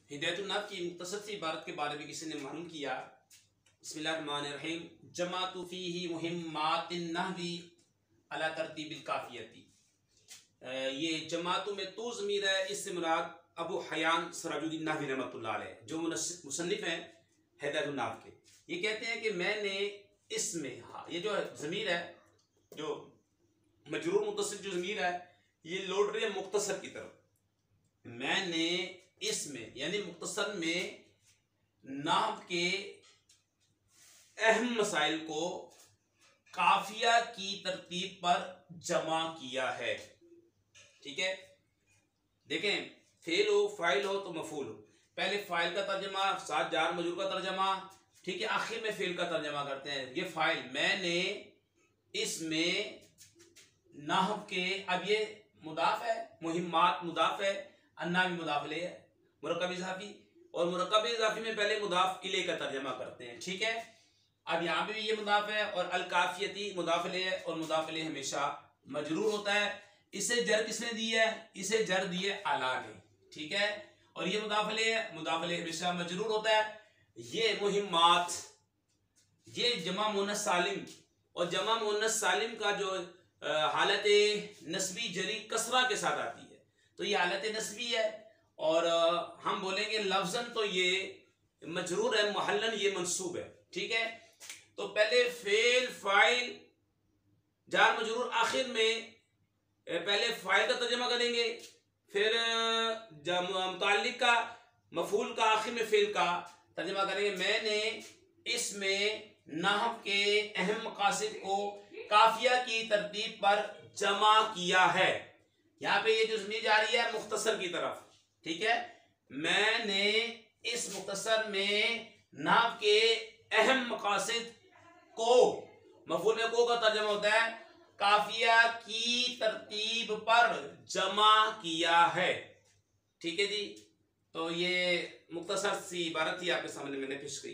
हिदायतुन नहव की मुख्तसर सी इबारत के बारे में किसी ने मालूम किया। बिस्मिल्लाहिर्रहमानिर्रहीम। जमातु फीही मुहिम्मातिन नहवी अला तरतीबिल काफियती। ये जमातु में तो ज़मीर है, इससे मुराद अबू हयान सिराजुद्दीन नहवी रहमतुल्लाह अलैह जो मुसन्निफ हैं हिदायतुन नहव के, ये कहते हैं कि मैंने इसमें, हाँ ये जो ज़मीर है, जो मजरूर मुत्तसिल जो ज़मीर है, ये लौट रही है मुख्तसर की तरफ। मैंने इसमें यानी मुख्तसर में नाम के अहम मसाइल को काफिया की तरतीब पर जमा किया है। ठीक है, देखें फेल हो, फाइल हो तो मफूल हो, पहले फाइल का तर्जमा, साथ जार मजरूर का तर्जमा, ठीक है, आखिर में फेल का तर्जमा करते हैं। ये फाइल मैंने इसमें नाहव के, अब ये मुदाफ है, मुहिम्मात मुदाफ है, अन्ना भी मुदाफ ले है, मुरक्कब इज़ाफ़ी, और मुरक्कब इज़ाफ़ी में पहले मुदाफ इले का तर्जमा करते हैं। ठीक है, अब यहाँ पे भी ये मुदाफ है और अल काफियती मुदाफ इले है, और मुदाफ इले हमेशा मजरूर होता है। इसे जर किसने दी है? इसे जर दी है अला ने। ठीक है, और ये मुदाफ इले है, मुदाफ इले हमेशा मजरूर होता है। ये मुहिम्मात, ये जमा मुन्नस सालिम, और जमा मुन्नस सालिम का जो हालत नस्बी जरी कसरा के साथ आती है, तो ये हालत नस्बी है, और हम बोलेंगे लफ्जन तो ये मजरूर है, मुहल्लन ये मंसूब है। ठीक है, तो पहले फेल, फाइल, जार मजरूर, आखिर में पहले फाइल का तर्जमा करेंगे, फिर मुताल्लिक का, मफूल का, आखिर में फेल का तर्जमा करेंगे। मैंने इसमें नहव के अहम मकासिद को काफिया की तरतीब पर जमा किया है। यहाँ पे ये जो ज़मीर जा रही है मुख्तसर की तरफ। ठीक है, मैंने इस मुख्तसर में नहव के अहम मकासिद को, मफूल में को का तर्जमा होता है, काफिया की तरतीब पर जमा किया है। ठीक है जी, तो ये मुख्तसर सी इबारत ही आपके सामने मैंने पेश की।